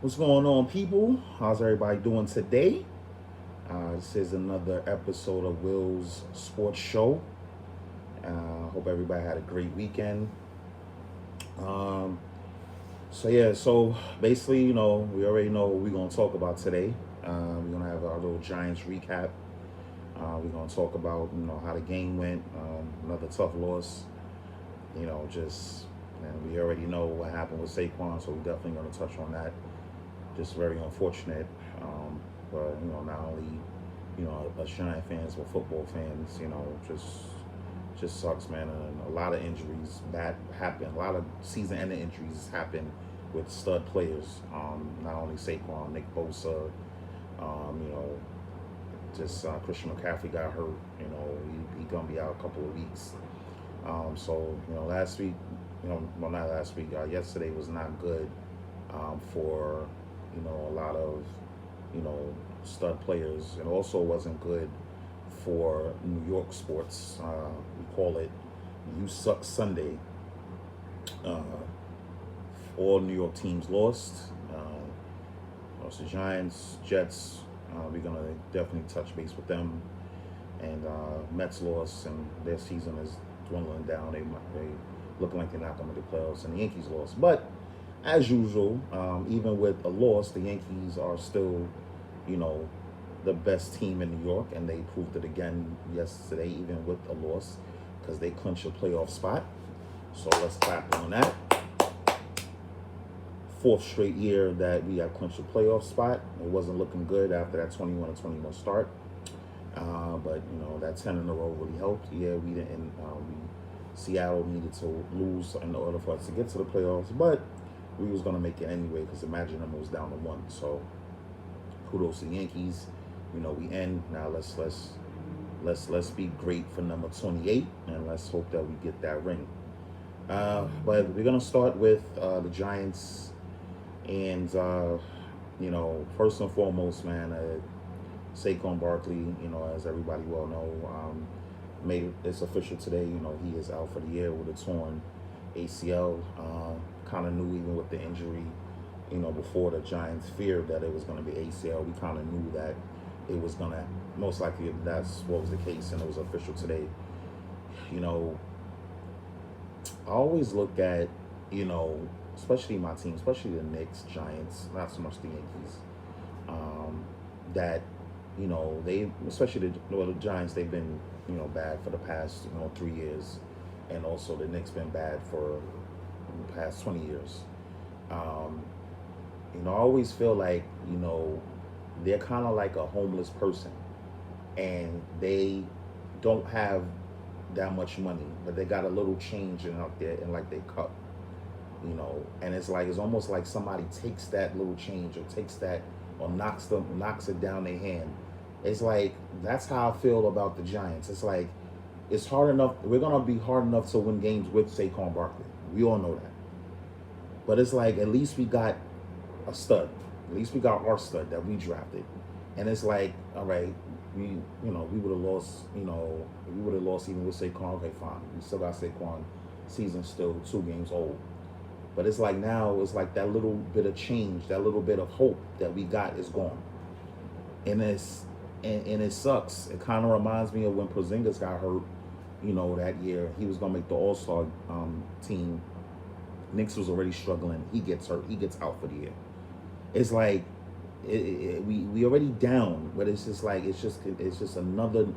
What's going on, people? How's everybody doing today? This is another episode of Will's Sports Show. Hope everybody had a great weekend. Um, so basically, we already know what we're gonna talk about today. We're gonna have our little Giants recap. We're gonna talk about how the game went. Another tough loss. Just and we already know what happened with Saquon, so we're definitely gonna touch on that. Just very unfortunate. But not only us Giant fans but football fans. Just sucks, man. And a lot of injuries that happen. A lot of season-ending injuries happen with stud players. Not only Saquon, Nick Bosa. Um, you know, just Christian McCaffrey got hurt. He gonna be out a couple of weeks. Last week, well, not last week. Yesterday was not good for a lot of you know stud players. It also wasn't good for New York sports. We call it "You Suck Sunday." Uh, all New York teams lost. Lost the Giants, Jets. We're gonna definitely touch base with them. And Mets lost, and their season is dwindling down. They looking like they're not going to make the playoffs, and the Yankees lost. But as usual, even with a loss, the Yankees are still, you know, the best team in New York, and they proved it again yesterday, even with a loss, because they clinched a playoff spot. So let's clap on that. Fourth straight year that we have clinched a playoff spot. It wasn't looking good after that 21-21 start. But that 10 in a row really helped. Yeah, we didn't. Seattle needed to lose in order for us to get to the playoffs, but we was gonna make it anyway because Imagine them was down to one. So kudos to the Yankees. We end now. Let's be great for number 28, and let's hope that we get that ring. But we're gonna start with the Giants, and first and foremost, man. Saquon Barkley, as everybody well know, made it's official today. He is out for the year with a torn ACL. Kind of knew even with the injury, before the Giants feared that it was going to be ACL. We kind of knew that it was going to most likely that's what was the case, and it was official today. I always look at especially my team, especially the Knicks, Giants, not so much the Yankees, that they, especially the Giants, they've been, bad for the past, 3 years. And also the Knicks been bad for the past 20 years. I always feel like, they're kind of like a homeless person. And they don't have that much money, but they got a little change in out there in like their cup. And it's almost like somebody takes that little change or takes that or knocks it down their hand. It's like that's how I feel about the Giants. It's like it's hard enough. We're gonna be hard enough to win games with Saquon Barkley. We all know that. But it's like at least we got a stud. At least we got our stud that we drafted. And it's like, all right, we would have lost. We would have lost even with Saquon. Okay, fine. We still got Saquon. Season's still 2 games old. But it's like now, it's like that little bit of change, that little bit of hope that we got is gone. And it sucks. It kind of reminds me of when Porzingis got hurt, that year. He was going to make the All-Star team. Knicks was already struggling. He gets hurt. He gets out for the year. It's like we already down, but it's just like it's just another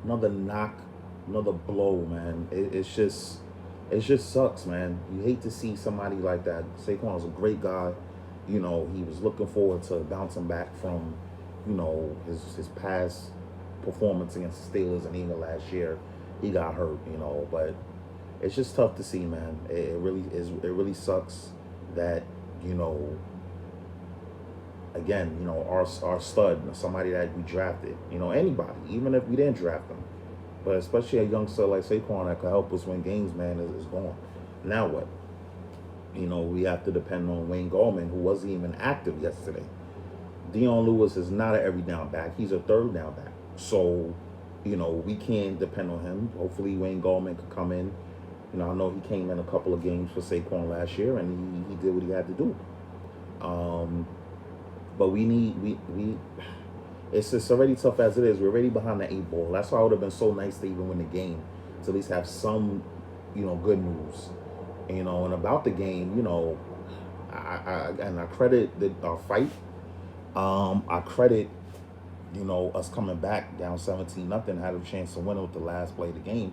knock, another blow, man. It just sucks, man. You hate to see somebody like that. Saquon was a great guy. He was looking forward to bouncing back from, his past performance against the Steelers, and even last year he got hurt. But it's just tough to see, man. It really is. It really sucks that again, our stud, somebody that we drafted, anybody, even if we didn't draft them. But especially a youngster like Saquon that could help us win games, man, is gone. Now what? We have to depend on Wayne Gallman, who wasn't even active yesterday. Dion Lewis is not an every down back. He's a third down back. So, we can't depend on him. Hopefully Wayne Gallman could come in. I know he came in a couple of games for Saquon last year, and he did what he had to do. Um, but we it's just already tough as it is. We're already behind the eight ball. That's why it would have been so nice to even win the game, to at least have some, good news. And about the game, I credit our fight. I credit, us coming back down 17-0, had a chance to win it with the last play of the game.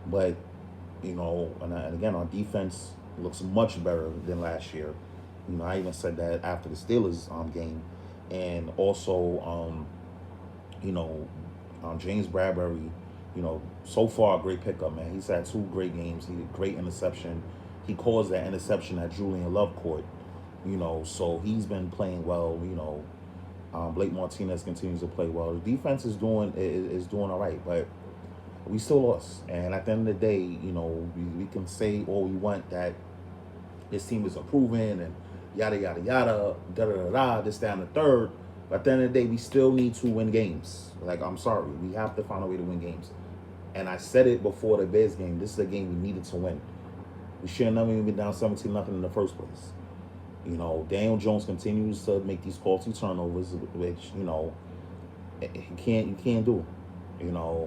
But, and again, our defense looks much better than last year. I even said that after the Steelers game. And also, James Bradbury, so far a great pickup, man. He's had two great games. He had a great interception. He caused that interception that Julian Love caught, so he's been playing well. Blake Martinez continues to play well. The defense is doing all right, but we still lost. And at the end of the day, we can say all we want that this team is improving and yada yada yada, da da da da, this down the third. But at the end of the day, we still need to win games. Like, I'm sorry, we have to find a way to win games. And I said it before the Bears game. This is a game we needed to win. We should have never even been down 17-0 in the first place. Daniel Jones continues to make these quality turnovers, which, you can't do.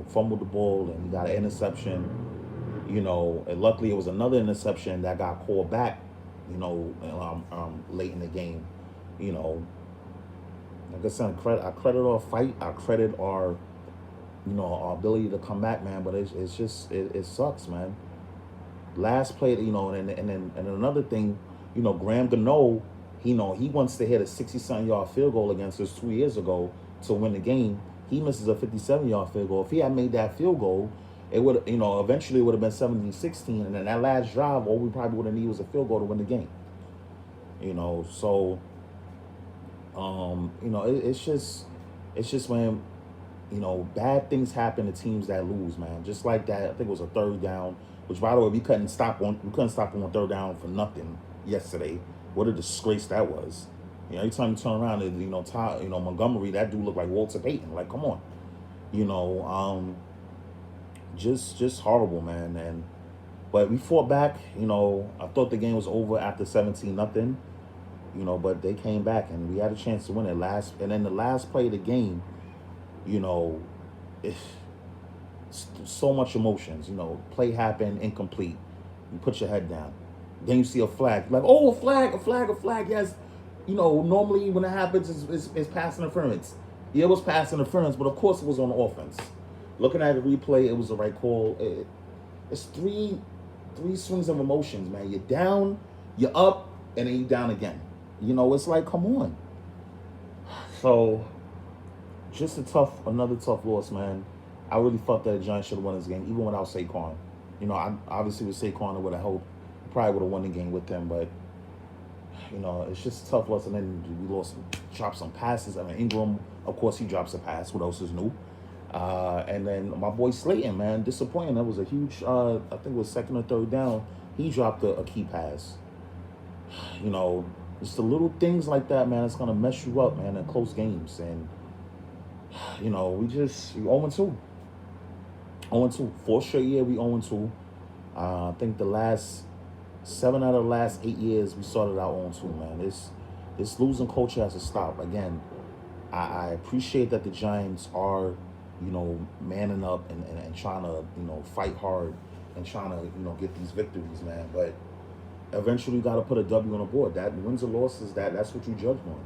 Fumbled the ball and he got an interception. And luckily it was another interception that got called back, late in the game. Like I said, I credit our fight. I credit our, our ability to come back, man. But it's just it sucks, man. Last play, and then another thing, Graham Gano, he wants to hit a 60-something-yard field goal against us 2 years ago to win the game. He misses a 57-yard field goal. If he had made that field goal, it would, eventually it would have been 17-16. And then that last drive, all we probably would have needed was a field goal to win the game. So, it's just when, bad things happen to teams that lose, man. Just like that, I think it was a third down, which, by the way, we couldn't stop on third down for nothing yesterday. What a disgrace that was. Every time you turn around, Montgomery, that dude looked like Walter Payton. Like, come on. Just horrible, man. But we fought back. I thought the game was over after 17-0. But they came back and we had a chance to win it and then the last play of the game, it's so much emotions. Play happened, incomplete. You put your head down. Then you see a flag. Like, oh, a flag. Yes. Normally when it happens, it's pass interference. Yeah, it was pass interference, but of course it was on offense. Looking at the replay, it was the right call. It's three swings of emotions, man. You're down, you're up, and then you're down again. It's like, come on. So, just another tough loss, man. I really thought that the Giants should have won this game, even without Saquon. Obviously with Saquon, I would have hoped probably would have won the game with them, but it's just a tough loss. And then we dropped some passes. I mean, Ingram, of course, he drops a pass. What else is new? And then my boy Slayton, man, disappointing. That was a huge, I think it was second or third down. He dropped a key pass. It's the little things like that, man. It's gonna mess you up, man, in close games. And we 0-2. 0-2. Fourth straight year we 0-2. I think the last 7 out of the last 8 years we started out 0-2, man. This losing culture has to stop. Again, I appreciate that the Giants are, manning up and trying to, fight hard and trying to, get these victories, man. But eventually you got to put a W on the board. That wins or losses, that's what you judge on.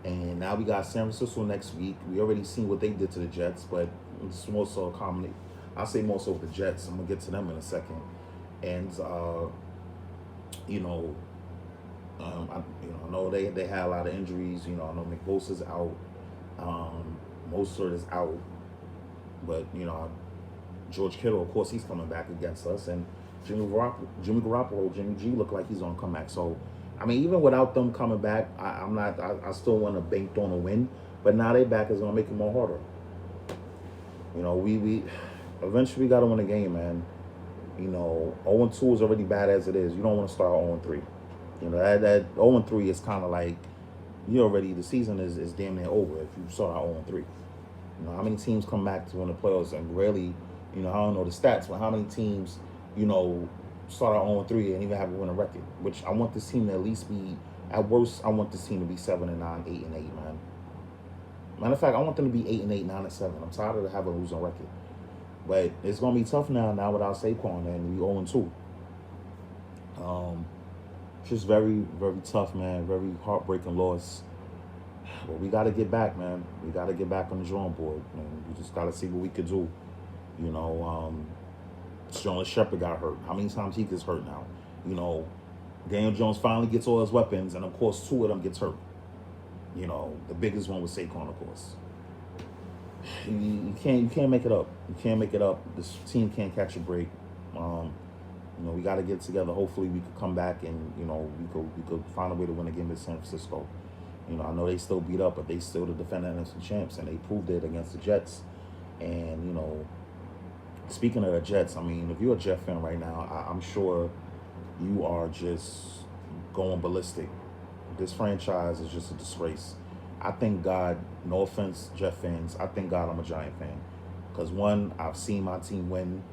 And now we got San Francisco next week. We already seen what they did to the Jets, but it's more so a combination. I'll say more so with the Jets. I'm going to get to them in a second. And, I know they had a lot of injuries. I know Nick Bosa's out. Mostert is out. But, George Kittle, of course, he's coming back against us. And Jimmy Garoppolo, Jimmy G, look like he's on comeback. So, I mean, even without them coming back, I still want to bank on a win. But now they back is going to make it more harder. We eventually got to win a game, man. 0-2 is already bad as it is. You don't want to start 0-3. That 0-3 is kind of like, the season is damn near over if you start out 0-3. How many teams come back to win the playoffs and rarely, I don't know the stats, but how many teams, start out 0-3 and even have a winning record, which I want this team to at least be At worst, I want this team to be 7-9, 8-8, man. Matter of fact, I want them to be 8-8, 9-7. I'm tired of having a losing record. But it's gonna be tough now without Saquon, and we 0-2. Um, just very, very tough, man. Very heartbreaking loss. But we got to get back, man. We got to get back on the drawing board, man. We just got to see what we could do. You know, Sterling Shepard got hurt. How many times he gets hurt now? You know, Daniel Jones finally gets all his weapons, and of course, two of them gets hurt. You know, the biggest one was Saquon, of course. You can't make it up. You can't make it up. This team can't catch a break. You know, we got to get together. Hopefully, we could come back and we could find a way to win again with San Francisco. You know, I know they still beat up, but they still the defending NFC champs, and they proved it against the Jets. And you know, speaking of the Jets, I mean, if you're a Jet fan right now, I'm sure you are just going ballistic. This franchise is just a disgrace. I thank God, no offense, Jet fans, I thank God I'm a Giant fan. Because one, I've seen my team win,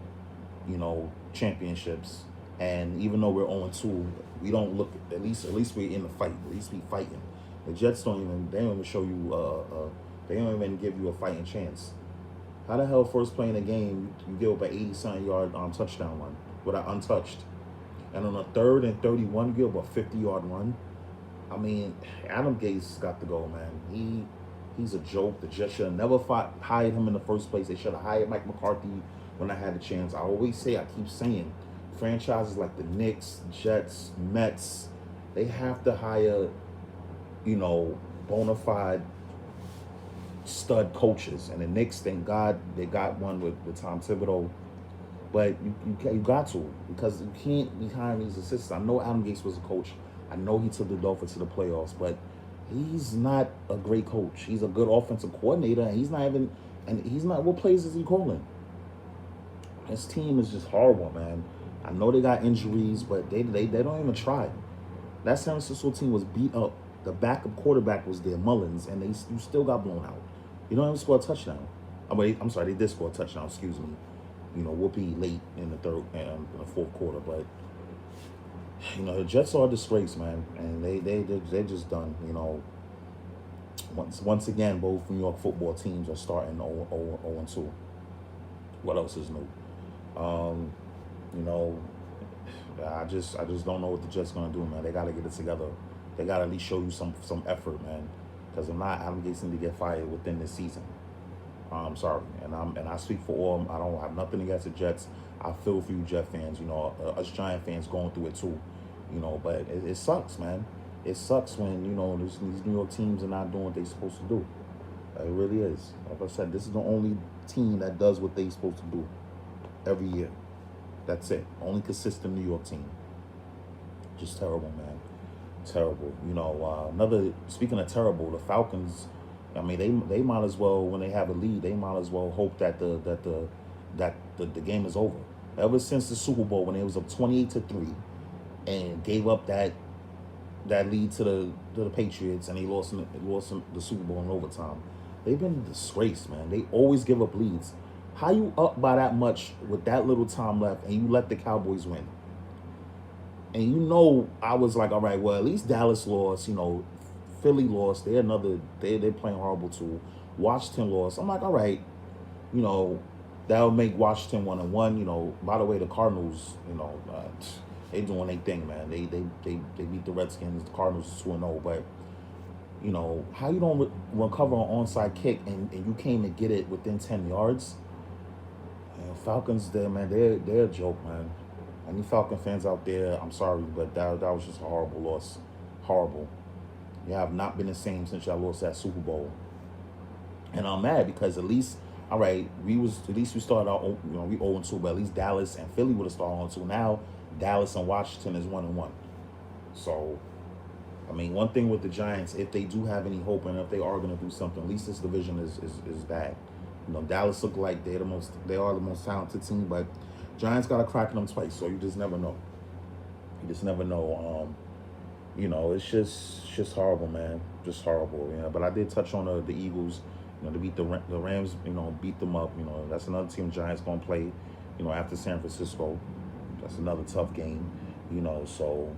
you know, championships. And even though we're 0-2, we don't look, at least we're in the fight. At least we fighting. The Jets they don't even show you, they don't even give you a fighting chance. How the hell first playing a game, you give up an 80-something yard touchdown run without untouched? And on a 3rd and 31, you give up a 50-yard run? I mean, Adam Gase got to go, man. He's a joke. The Jets should have never hired him in the first place. They should have hired Mike McCarthy when I had the chance. I keep saying, franchises like the Knicks, Jets, Mets, they have to hire, you know, bona fide stud coaches. And the Knicks, thank God, they got one with Tom Thibodeau. But you got to, because you can't be hiring these assistants. I know Adam Gase was a coach. I know he took the Dolphins to the playoffs, but he's not a great coach. He's a good offensive coordinator, and he's not, what plays is he calling? His team is just horrible, man. I know they got injuries, but they don't even try. That San Francisco team was beat up. The backup quarterback was there, Mullins, and you still got blown out. You don't even score a touchdown. I'm sorry, they did score a touchdown, excuse me. You know, whoopee late in the third and the fourth quarter, but you know, the Jets are a disgrace, man, and they're just done. You know, once again, both New York football teams are starting 0-2. What else is new? You know, I just don't know what the Jets gonna do, man. They gotta get it together. They gotta at least show you some effort, man. Because if not, Adam Gase need to get fired within this season. I'm sorry, and I speak for all. I don't have nothing against the Jets. I feel for you, Jet fans. You know, us Giant fans going through it too. You know, but it sucks, man. It sucks when, you know, these New York teams are not doing what they're supposed to do. It really is. Like I said, this is the only team that does what they're supposed to do every year. That's it. Only consistent New York team. Just terrible, man. Terrible. You know, speaking of terrible, the Falcons. I mean, they might as well, when they have a lead, they might as well hope that the game is over. Ever since the Super Bowl, when it was up 28-3, and gave up that lead to the Patriots, and they lost the Super Bowl in overtime, they've been disgraced, man. They always give up leads. How you up by that much with that little time left, and you let the Cowboys win? And you know, I was like, all right, well, at least Dallas lost. You know, Philly lost. They're playing horrible too. Washington lost. I'm like, all right, you know, that'll make Washington 1-1. You know, by the way, the Cardinals, you know, they doing their thing, man. They beat the Redskins. The Cardinals 2-0. But you know, how you don't recover an onside kick and you came to get it within 10 yards? And Falcons, there, man, they're a joke, man. Any Falcon fans out there, I'm sorry, but that was just a horrible loss. Horrible. You have not been the same since y'all lost that Super Bowl. And I'm mad because at least, all right, we started out, you know, we 0-2, but at least Dallas and Philly would have started 0-2. Now Dallas and Washington is 1-1. So, I mean, one thing with the Giants, if they do have any hope and if they are going to do something, at least this division is bad. You know, Dallas look like they are the most talented team, but Giants got to crack them twice, so you just never know. You just never know. You know, it's just horrible, man. Just horrible. You know, but I did touch on the Eagles. You know, to beat the Rams. You know, beat them up. You know, that's another team Giants gonna play. You know, after San Francisco, that's another tough game. You know, so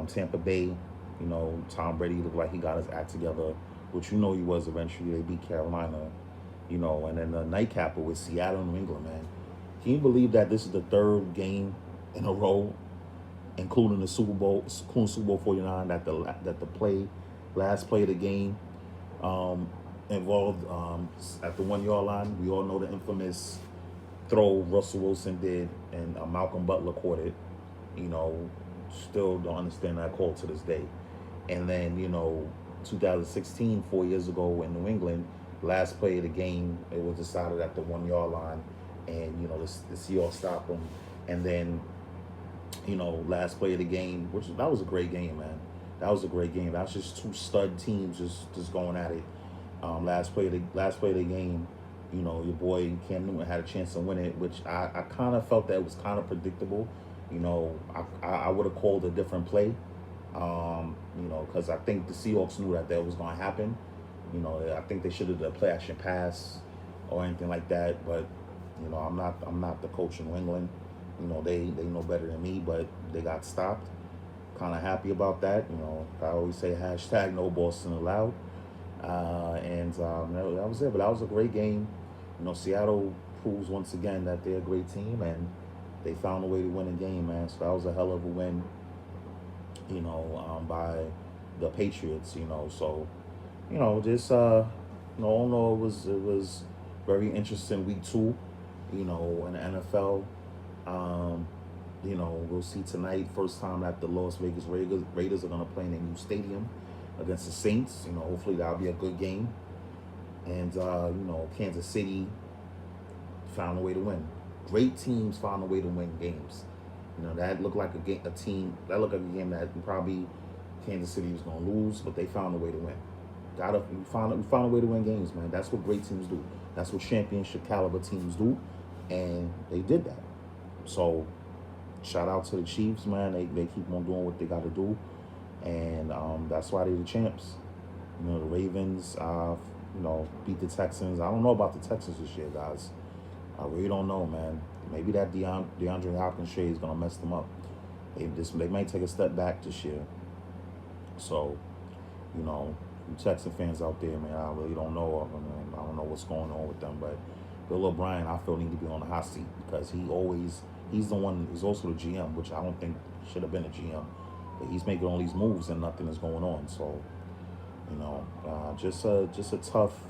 Tampa Bay. You know, Tom Brady looked like he got his act together, which you know he was eventually. They beat Carolina, you know, and then the nightcapper with Seattle and New England, man. Can you believe that this is the third game in a row, including Super Bowl 49, that the last play of the game um, involved at the 1 yard line. We all know the infamous throw Russell Wilson did, and Malcolm Butler caught it. You know, still don't understand that call to this day. And then 2016, 4 years ago in New England, last play of the game, it was decided at the 1 yard line, and the Seahawks stopped them. And then last play of the game, which that was a great game, man. That was a great game. That's just two stud teams just going at it. Last play of the game, your boy Cam Newton had a chance to win it, which I kind of felt that was kind of predictable. I would have called a different play, because I think the Seahawks knew that was going to happen. I think they should have done a play action pass or anything like that. But I'm not the coach in New England. They know better than me, but they got stopped. Kind of happy about that. I always say hashtag no Boston allowed. And that was it. But that was a great game. Seattle proves once again that they're a great team, and they found a way to win a game, man. So that was a hell of a win, by the Patriots. So just all in all, it was very interesting week 2, in the NFL. We'll see tonight. First time that the Las Vegas Raiders are going to play in a new stadium against the Saints. Hopefully that'll be a good game. And Kansas City found a way to win. Great teams found a way to win games. That looked like a team. That looked like a game that probably Kansas City was going to lose, but they found a way to win. We found a way to win games, man. That's what great teams do. That's what championship caliber teams do, and they did that. So, shout out to the Chiefs, man. They keep on doing what they got to do, and that's why they're the champs. The Ravens, beat the Texans. I don't know about the Texans this year, guys. I really don't know, man. Maybe that DeAndre Hopkins trade is gonna mess them up. They might take a step back this year. So, you Texan fans out there, man, I really don't know. I don't know what's going on with them, but Bill O'Brien, I feel, need to be on the hot seat because he's the one. He's also the GM, which I don't think should have been a GM. But he's making all these moves and nothing is going on. So, just a tough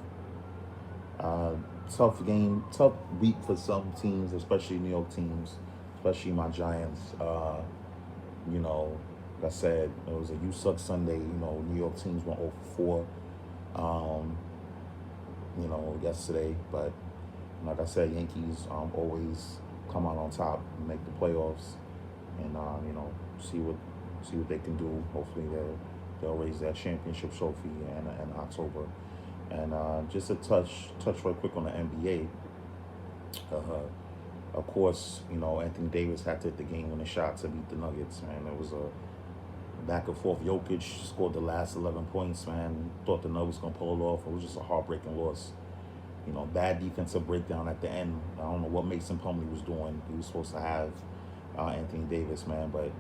game, tough week for some teams, especially New York teams, especially my Giants. Like I said, it was a "you suck" Sunday. New York teams went 0 for 4. Yesterday, but like I said, Yankees always come out on top and make the playoffs, and see what they can do. Hopefully they'll raise that championship trophy in October. And just a touch real quick on the NBA. Of course, Anthony Davis had to hit the game-winning shot to beat the Nuggets, man. It was a back and forth. Jokic scored the last 11 points, man. Thought the Nuggets going to pull it off. It was just a heartbreaking loss. Bad defensive breakdown at the end. I don't know what Mason Plumlee was doing. He was supposed to have Anthony Davis, man. But,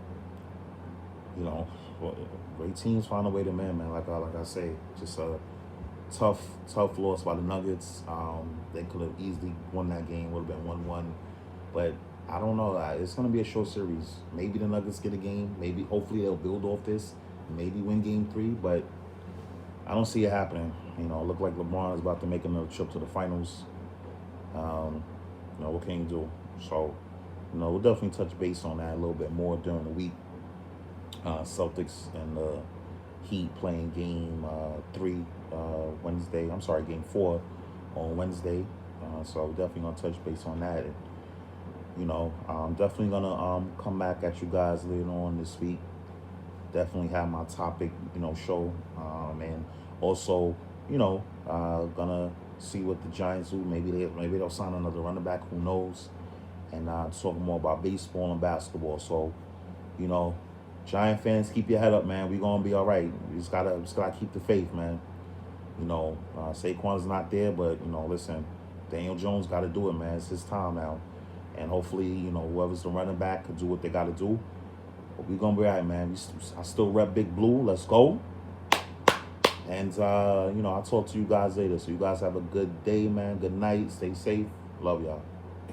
great teams find a way to win, man. Like I say, just a tough loss by the Nuggets. They could have easily won that game. Would have been 1-1. But I don't know. It's going to be a short series. Maybe the Nuggets get a game. Maybe, hopefully, they'll build off this. Maybe win game 3. But I don't see it happening. It looked like LeBron is about to make another trip to the finals. What can you do? So, we'll definitely touch base on that a little bit more during the week. Celtics and the Heat playing game 3 Wednesday. I'm sorry, game 4 on Wednesday. So we're definitely going to touch base on that. And, I'm definitely going to come back at you guys later on this week. Definitely have my topic, show. And also, gonna see what the Giants do. Maybe they'll sign another running back. Who knows? And talk more about baseball and basketball. So, Giant fans, keep your head up, man. We're gonna be all right. We just gotta keep the faith, man. Saquon's not there, but listen, Daniel Jones got to do it, man. It's his time now, and hopefully, whoever's the running back could do what they got to do. But we gonna be all right, man. I still rep Big Blue. Let's go. And I'll talk to you guys later. So you guys have a good day, man. Good night. Stay safe. Love y'all.